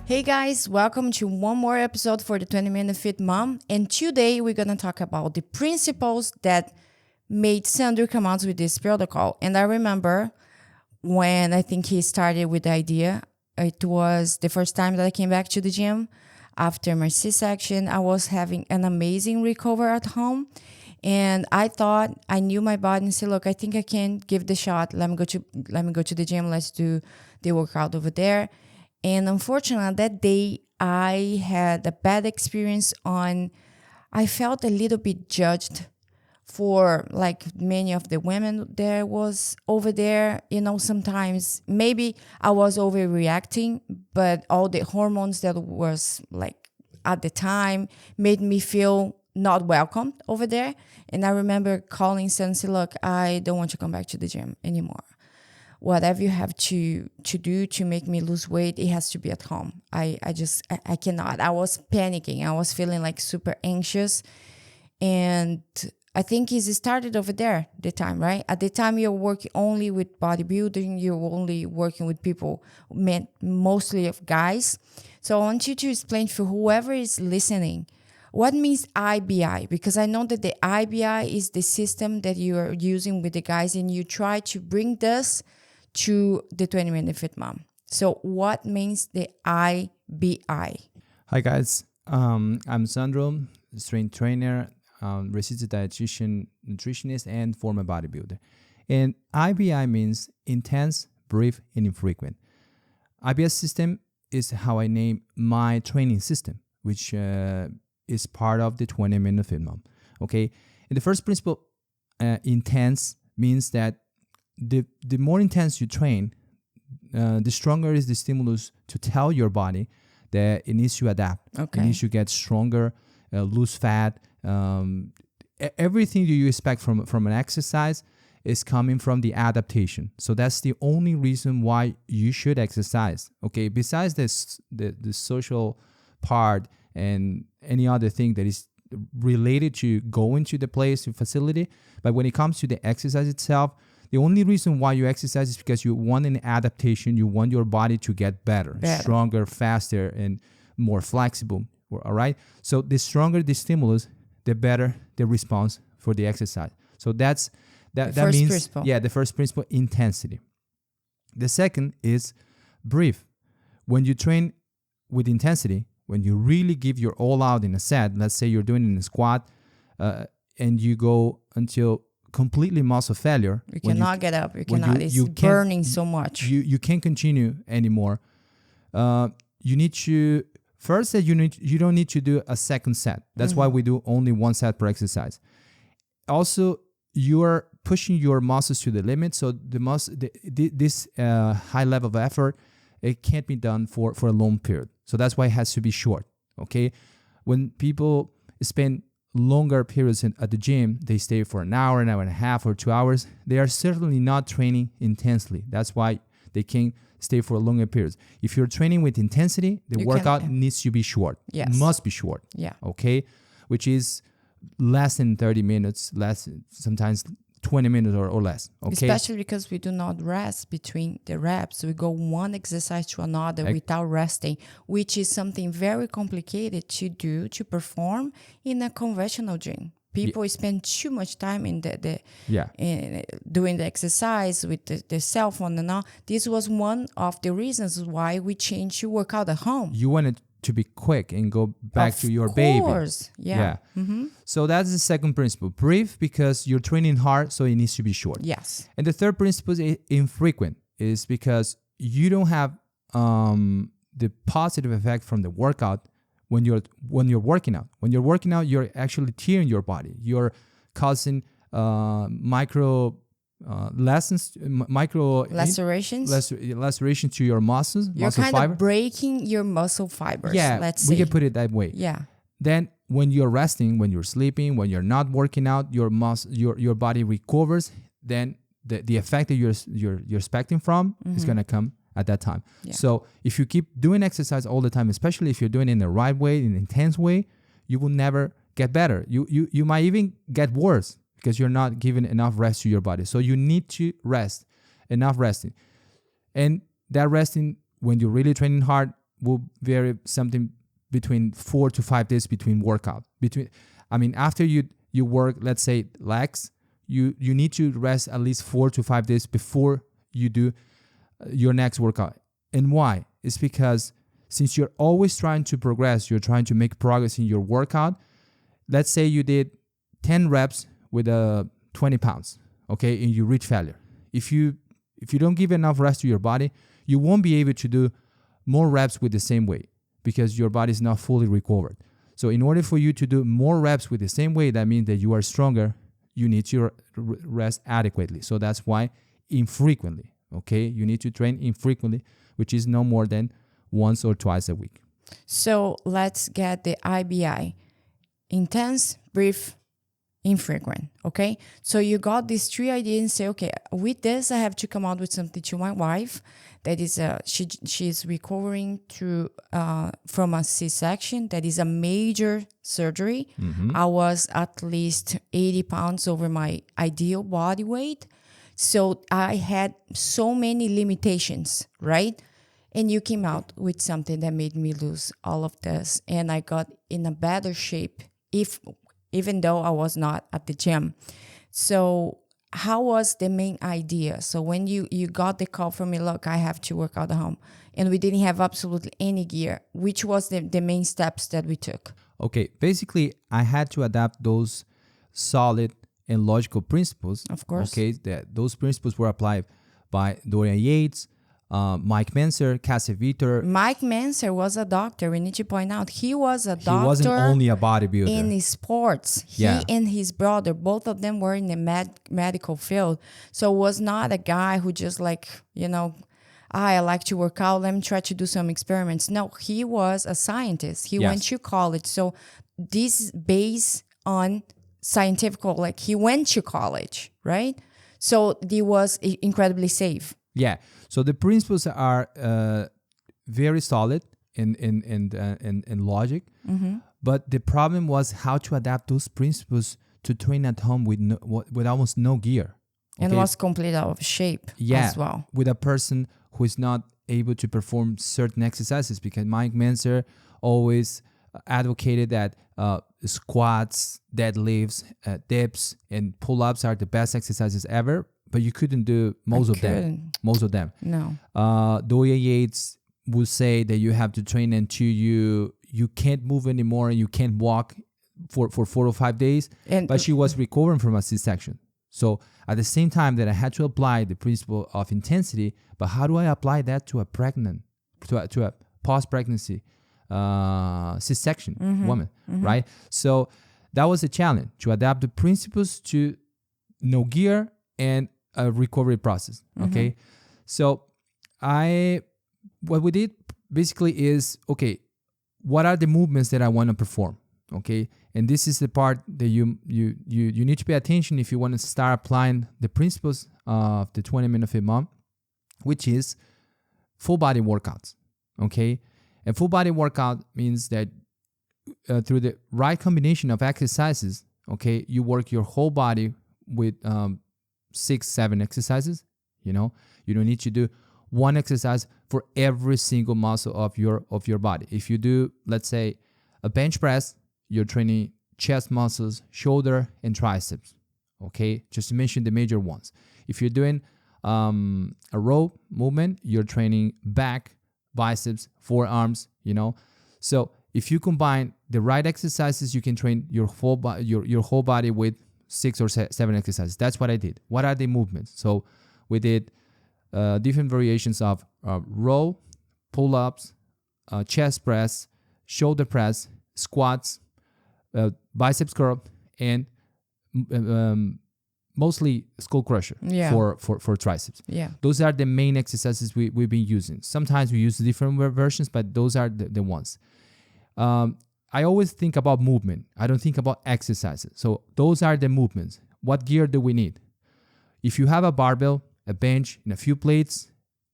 Hey guys, welcome to one more episode for the 20-Minute Fit Mom. And today we're going to talk about the principles that made Sandro come out with this protocol. And I remember when I think he started with the idea, it was the first time that I came back to the gym after my C-section. I was having an amazing recovery at home. And I thought I knew my body and said, look, I think I can give the shot. Let me go to the gym. Let's do the workout over there. And unfortunately, that day, I had a bad experience I felt a little bit judged for like many of the women there was over there. You know, sometimes maybe I was overreacting, but all the hormones that was like at the time made me feel not welcome over there. And I remember calling Sam and say, look, I don't want to come back to the gym anymore. Whatever you have to do to make me lose weight, it has to be at home. I cannot. I was panicking. I was feeling like super anxious. And I think it started over there, the time, right? At the time, you're working only with bodybuilding. You're only working with people, mostly of guys. So I want you to explain for whoever is listening, what means IBI? Because I know that the IBI is the system that you are using with the guys, and you try to bring this to the 20-Minute Fit Mom. So what means the IBI? Hi guys, I'm Sandro, strength trainer, registered dietitian, nutritionist, and former bodybuilder. And IBI means intense, brief, and infrequent. IBI system is how I name my training system, which is part of the 20-Minute Fit Mom. Okay, and the first principle, intense, means that the more intense you train, the stronger is the stimulus to tell your body that it needs to adapt. Okay. It needs to get stronger, lose fat. Everything that you expect from an exercise is coming from the adaptation. So that's the only reason why you should exercise. Okay. Besides this, the social part and any other thing that is related to going to the place, facility, but when it comes to the exercise itself, the only reason why you exercise is because you want an adaptation. You want your body to get better, stronger, faster, and more flexible. All right. So the stronger the stimulus, the better the response for the exercise. So that means principle. Yeah, the first principle, intensity. The second is brief. When you train with intensity, when you really give your all out in a set, let's say you're doing it in a squat, and you go until completely muscle failure. You cannot get up. You cannot. It's burning so much. You can't continue anymore. You need to first that you don't need to do a second set. That's why we do only one set per exercise. Also, you are pushing your muscles to the limit. So this high level of effort, it can't be done for a long period. So that's why it has to be short. Okay, when people spend longer periods at the gym, they stay for an hour and a half, or 2 hours. They are certainly not training intensely. That's why they can stay for longer periods. If you're training with intensity, the workout needs to be short. Yes. Must be short. Yeah. Okay, which is less than 30 minutes, less, sometimes 20 minutes or less. Okay. Especially because we do not rest between the reps. We go one exercise to another without resting, which is something very complicated to do, to perform in a conventional gym. People spend too much time in doing the exercise with the cell phone and all. This was one of the reasons why we changed to work out at home. You wanted to be quick and go back to your baby. Of course, yeah. Mm-hmm. So that's the second principle. Brief, because you're training hard, so it needs to be short. Yes. And the third principle is infrequent, is because you don't have the positive effect from the workout when you're working out. When you're working out, you're actually tearing your body. You're causing micro lacerations to your muscles. You're muscle kind fiber. of breaking your muscle fibers. Yeah, we can put it that way. Yeah. Then when you're resting, when you're sleeping, when you're not working out, your body recovers. Then the effect that you're expecting from is gonna come at that time. Yeah. So if you keep doing exercise all the time, especially if you're doing it in the right way, in an intense way, you will never get better. You might even get worse because you're not giving enough rest to your body. So you need to rest, enough resting. And that resting, when you're really training hard, will vary something between 4 to 5 days between workout. After you work, let's say legs, you need to rest at least 4 to 5 days before you do your next workout. And why? It's because since you're always trying to progress, you're trying to make progress in your workout. Let's say you did 10 reps with 20 pounds, okay, and you reach failure. If you don't give enough rest to your body, you won't be able to do more reps with the same weight because your body is not fully recovered. So in order for you to do more reps with the same weight, that means that you are stronger, you need to rest adequately. So that's why infrequently, okay? You need to train infrequently, which is no more than once or twice a week. So let's get the IBI. Intense, brief, infrequent, okay? So you got these 3 ideas and say, okay, with this, I have to come out with something to my wife. That is, she's recovering from a C-section. That is a major surgery. I was at least 80 pounds over my ideal body weight. So I had so many limitations, right? And you came out with something that made me lose all of this. And I got in a better shape, even though I was not at the gym. So how was the main idea? So when you got the call from me, look, I have to work out at home, and we didn't have absolutely any gear, which was the main steps that we took? Okay, basically, I had to adapt those solid and logical principles. Of course. Okay, those principles were applied by Dorian Yates, Mike Menser, Cassie Vitor. Mike Menser was a doctor. We need to point out he was a doctor. He wasn't only a bodybuilder. In sports. He and his brother, both of them were in the medical field. So it was not a guy who just I like to work out, let me try to do some experiments. No, he was a scientist. He went to college. So this is based on scientific, he went to college, right? So it was incredibly safe. Yeah. So the principles are very solid in logic, but the problem was how to adapt those principles to train at home with almost no gear. Okay? And was completely out of shape as well. With a person who is not able to perform certain exercises, because Mike Menser always advocated that squats, deadlifts, dips, and pull-ups are the best exercises ever. But you couldn't do most of them. No. Dorian Yates would say that you have to train until you can't move anymore and you can't walk for 4 or 5 days. But she was recovering from a C-section. So at the same time that I had to apply the principle of intensity, but how do I apply that to a post-pregnancy C-section woman, right? So that was a challenge, to adapt the principles to no gear and a recovery process. Okay. So what we did basically is, okay, what are the movements that I want to perform? Okay. And this is the part that you need to pay attention if you want to start applying the principles of the 20-minute fit mom, which is full body workouts. Okay. And full body workout means that through the right combination of exercises, okay, you work your whole body with 6-7 exercises. You don't need to do one exercise for every single muscle of your body. If you do, let's say, a bench press, you're training chest muscles, shoulder, and triceps. Okay, just to mention the major ones. If you're doing a row movement, you're training back, biceps, forearms. So if you combine the right exercises, you can train your whole body with 6 or 7 exercises. That's what I did. What are the movements? So we did different variations of row, pull-ups, chest press, shoulder press, squats, biceps curl, and mostly skull crusher for triceps. Yeah. Those are the main exercises we've been using. Sometimes we use different versions, but those are the ones. I always think about movement. I don't think about exercises. So those are the movements. What gear do we need? If you have a barbell, a bench, and a few plates,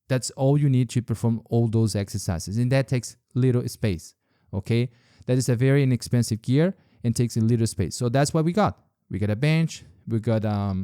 that's all you need to perform all those exercises. And that takes little space, okay? That is a very inexpensive gear and takes a little space. So that's what we got. We got a bench. We got a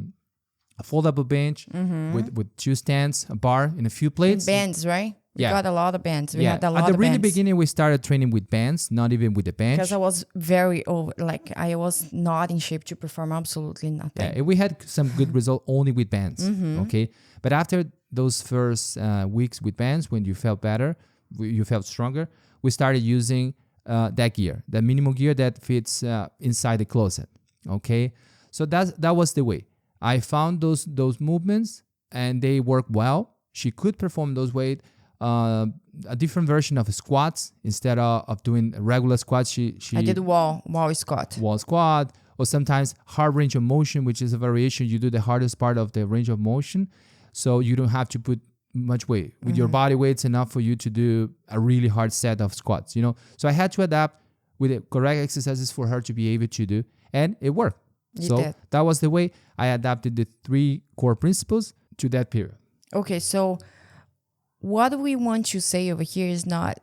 foldable bench with 2 stands, a bar, and a few plates. And bands, right? We got a lot of bands. We Yeah. had a lot At the of really bands. beginning, we started training with bands, not even with the bench. Because I was very over, like I was not in shape to perform absolutely nothing. Yeah, we had some good result only with bands. Mm-hmm. Okay, but after those first weeks with bands, when you felt better, you felt stronger, we started using that gear, the minimal gear that fits inside the closet. Okay, so that was the way. I found those movements and they work well. She could perform those weight. A different version of squats instead of doing regular squats. She I did wall squat. wall squat, or sometimes hard range of motion, which is a variation. You do the hardest part of the range of motion, so you don't have to put much weight. With your body weight, it's enough for you to do a really hard set of squats. So I had to adapt with the correct exercises for her to be able to do, and it worked. So that was the way I adapted the 3 core principles to that period. Okay, so what we want to say over here is not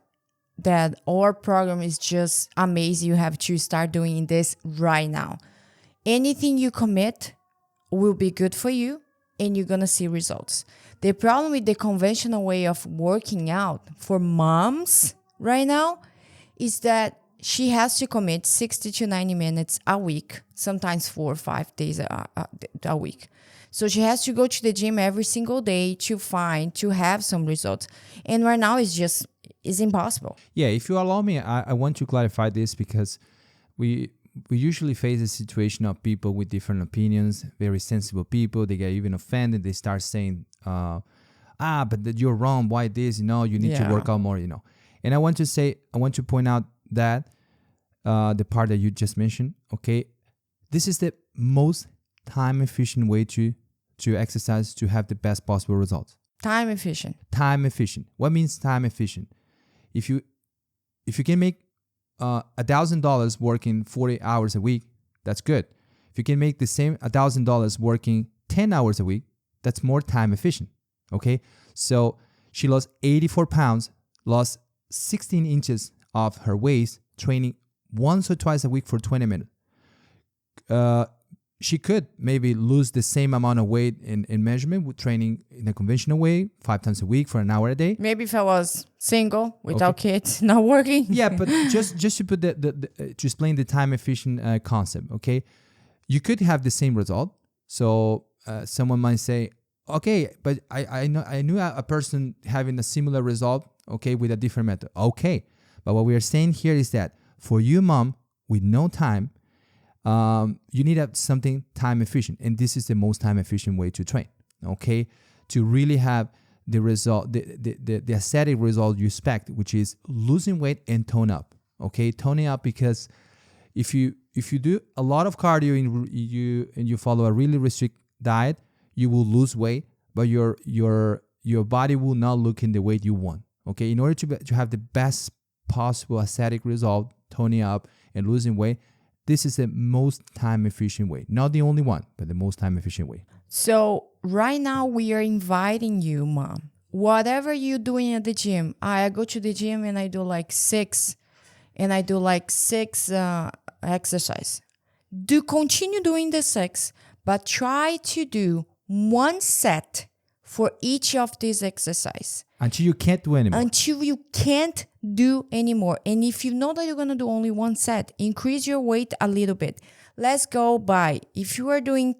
that our program is just amazing. You have to start doing this right now. Anything you commit will be good for you and you're going to see results. The problem with the conventional way of working out for moms right now is that she has to commit 60 to 90 minutes a week, sometimes 4 or 5 days a week. So she has to go to the gym every single day to have some results. And right now it's impossible. Yeah, if you allow me, I want to clarify this because we usually face a situation of people with different opinions, very sensible people. They get even offended. They start saying, but you're wrong. Why this? You need to work out more, And I want to point out that the part that you just mentioned, okay, this is the most time efficient way to exercise to have the best possible results. Time efficient. Time efficient. What means time efficient? If you can make $1,000 working 40 hours a week, that's good. If you can make the same $1,000 working 10 hours a week, that's more time efficient. Okay, so she lost 84 pounds, lost 16 inches of her waist, training once or twice a week for 20 minutes. She could maybe lose the same amount of weight in measurement with training in a conventional way 5 times a week for an hour a day. Maybe if I was single, without kids, not working. Yeah, but just to put to explain the time efficient concept, okay? You could have the same result. So someone might say, okay, but I knew a person having a similar result, okay, with a different method. Okay, but what we are saying here is that for you, mom, with no time, you need something time efficient, and this is the most time efficient way to train. Okay, to really have the result, the aesthetic result you expect, which is losing weight and tone up. Okay, toning up, because if you do a lot of cardio and you follow a really restrict diet, you will lose weight, but your body will not look in the way you want. Okay, in order to have the best possible aesthetic result, toning up and losing weight, this is the most time efficient way. Not the only one, but the most time efficient way. So right now we are inviting you, mom. Whatever you're doing at the gym, I go to the gym and I do like 6 exercise. Do continue doing the 6, but try to do 1 set for each of these exercise. Until you can't do anymore. Until you can't do anymore. And if you know that you're going to do only 1 set, increase your weight a little bit. Let's go by, if you are doing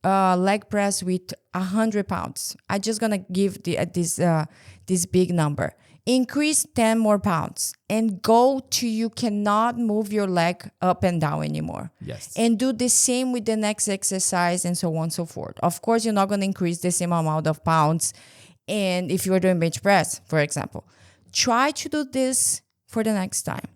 leg press with 100 pounds, I'm just going to give this big number. Increase 10 more pounds and go to you cannot move your leg up and down anymore. Yes. And do the same with the next exercise and so on and so forth. Of course, you're not going to increase the same amount of pounds. And if you are doing bench press, for example, try to do this for the next time.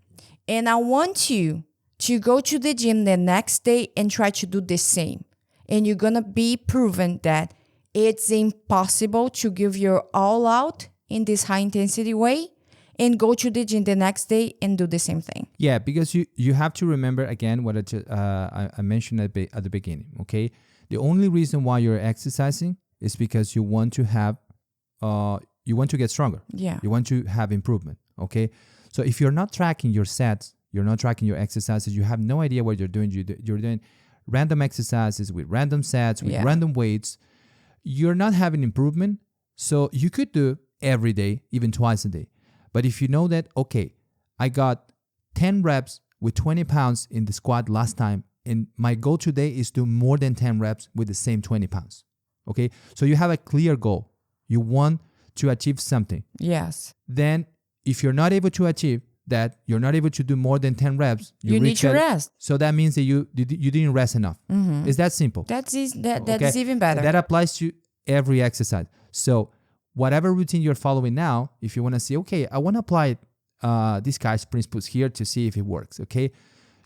And I want you to go to the gym the next day and try to do the same. And you're going to be proven that it's impossible to give your all out in this high intensity way and go to the gym the next day and do the same thing. Yeah, because you have to remember again what I mentioned at the beginning, okay? The only reason why you're exercising is because you want to get stronger. Yeah. You want to have improvement, okay? So if you're not tracking your sets, you're not tracking your exercises, you have no idea what you're doing. You're doing random exercises with random sets, with random weights. You're not having improvement. So you could do every day, even twice a day. But if you know that, okay, I got 10 reps with 20 pounds in the squat last time, and my goal today is to do more than 10 reps with the same 20 pounds. Okay, so you have a clear goal. You want to achieve something. Yes. Then if you're not able to achieve that, you're not able to do more than 10 reps, You need to rest. So that means that you didn't rest enough. It's that simple. That is even better. That applies to every exercise. So whatever routine you're following now, if you want to say, okay, I want to apply these guys' principles here to see if it works, okay?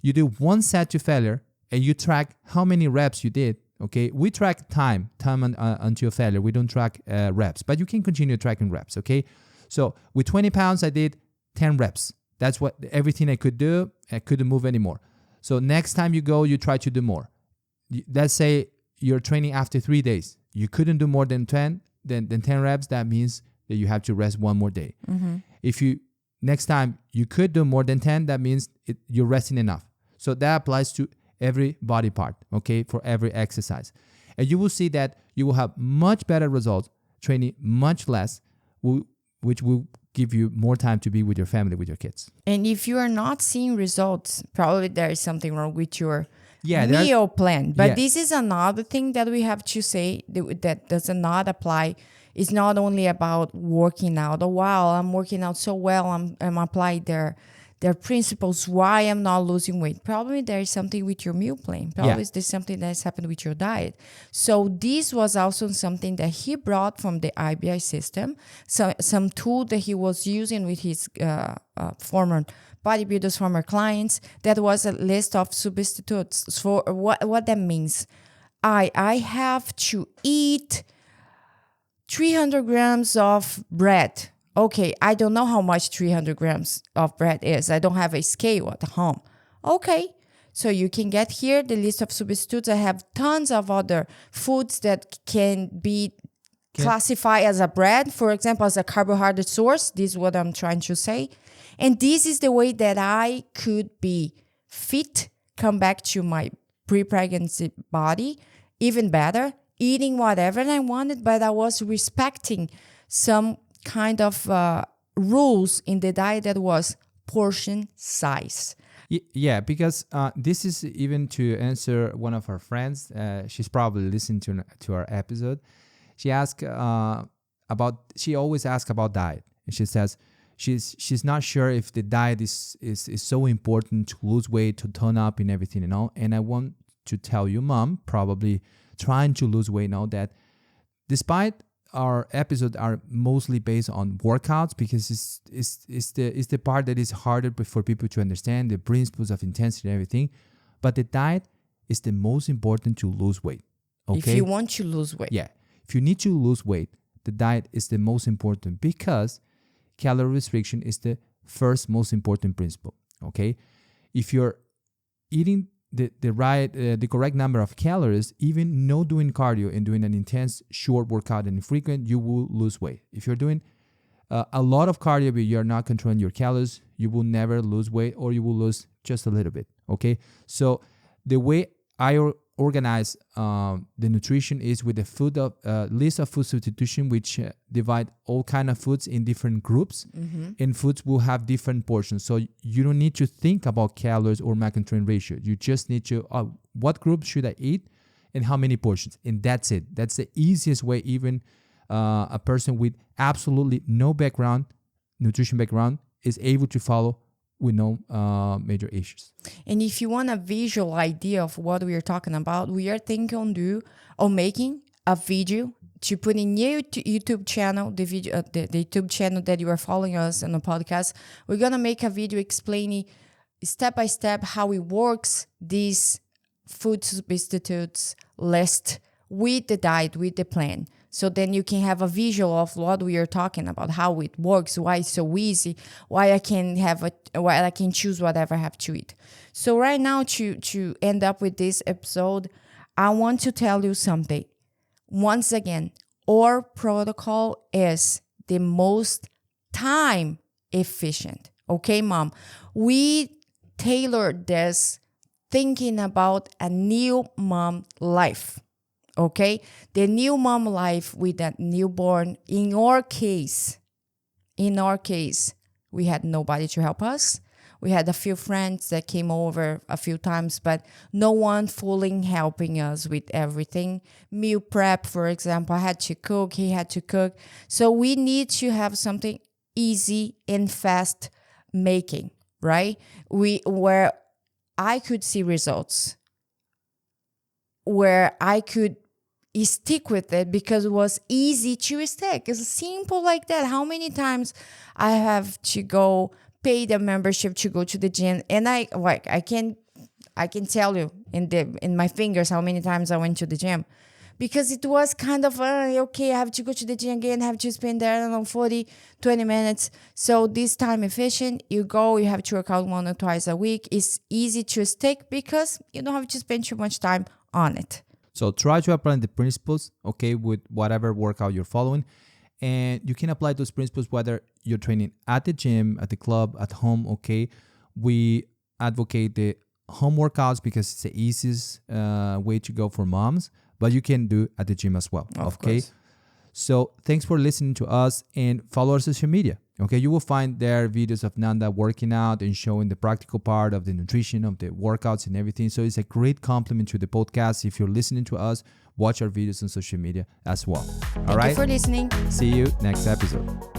You do one set to failure and you track how many reps you did, okay? We track time until failure. We don't track reps, but you can continue tracking reps, okay? So with 20 pounds, I did 10 reps. That's what everything I could do. I couldn't move anymore. So next time you go, you try to do more. Let's say you're training after 3 days. You couldn't do more than 10 reps. That means that you have to rest one more day. If you next time you could do more than 10, that means you're resting enough. So that applies to every body part, okay, for every exercise. And you will see that you will have much better results training much less, which will give you more time to be with your family, with your kids. And if you are not seeing results, probably there is something wrong with your meal plan. But this is another thing that we have to say that does not apply. It's not only about working out. Oh, wow, I'm working out so well. I'm applying their principles. Why I'm not losing weight? Probably there is something with your meal plan. Probably there's something that's happened with your diet. So this was also something that he brought from the IBI system. So some tool that he was using with his former bodybuilders, former clients. That was a list of substitutes for what that means. I have to eat 300 grams of bread. Okay, I don't know how much 300 grams of bread is. I don't have a scale at home. Okay, so you can get here the list of substitutes. I have tons of other foods that can be classified as a bread, for example, as a carbohydrate source. This is what I'm trying to say. And this is the way that I could be fit, come back to my pre-pregnancy body, even better, eating whatever I wanted, but I was respecting some kind of rules in the diet that was portion size. Yeah, because this is even to answer one of our friends. She's probably listening to our episode. She asked she always asks about diet, and she says she's not sure if the diet is so important to lose weight, to tone up and everything and all. And I want to tell you, Mom, probably trying to lose weight now, that despite our episodes are mostly based on workouts, because it's the part that is harder for people to understand, the principles of intensity and everything. But the diet is the most important to lose weight. Okay? If you want to lose weight. Yeah. If you need to lose weight, the diet is the most important, because calorie restriction is the first most important principle. Okay? If you're eating the correct number of calories, even no doing cardio and doing an intense short workout and frequent, you will lose weight. If you're doing a lot of cardio but you're not controlling your calories, you will never lose weight, or you will lose just a little bit. Okay, so the way I organize the nutrition is with a list of food substitution, which divide all kind of foods in different groups, and foods will have different portions. So you don't need to think about calories or macronutrient ratio. You just need to, what group should I eat and how many portions? And that's it. That's the easiest way even a person with absolutely no nutrition background, is able to follow with no major issues. And if you want a visual idea of what we are talking about, we are thinking on making a video to put in your YouTube channel, the YouTube channel that you are following us on the podcast. We're going to make a video explaining step by step how it works, this food substitutes list with the diet, with the plan. So then you can have a visual of what we are talking about, how it works, why it's so easy, why I can choose whatever I have to eat. So right now, to end up with this episode, I want to tell you something. Once again, our protocol is the most time efficient. Okay, Mom? We tailored this thinking about a new mom life. Okay, the new mom life with a newborn, in our case, in our case, we had nobody to help us. We had a few friends that came over a few times, but no one fully helping us with everything. Meal prep, for example, I had to cook, he had to cook. So we need to have something easy and fast making, right? Where I could see results, where I could stick with it because it was easy to stick. It's simple like that. How many times I have to go pay the membership to go to the gym, and I can tell you in my fingers how many times I went to the gym, because it was kind of okay, I have to go to the gym again, I have to spend there, I don't know, 40-20 minutes. So this time efficient, you go, you have to work out 1 or twice a week. It's easy to stick because you don't have to spend too much time on it. So try to apply the principles, okay, with whatever workout you're following. And you can apply those principles whether you're training at the gym, at the club, at home, okay? We advocate the home workouts because it's the easiest way to go for moms, but you can do at the gym as well, Of okay? course. So thanks for listening to us, and follow our social media, okay? You will find there videos of Nanda working out and showing the practical part of the nutrition, of the workouts and everything. So it's a great compliment to the podcast. If you're listening to us, watch our videos on social media as well. All right? Thank you for listening. See you next episode.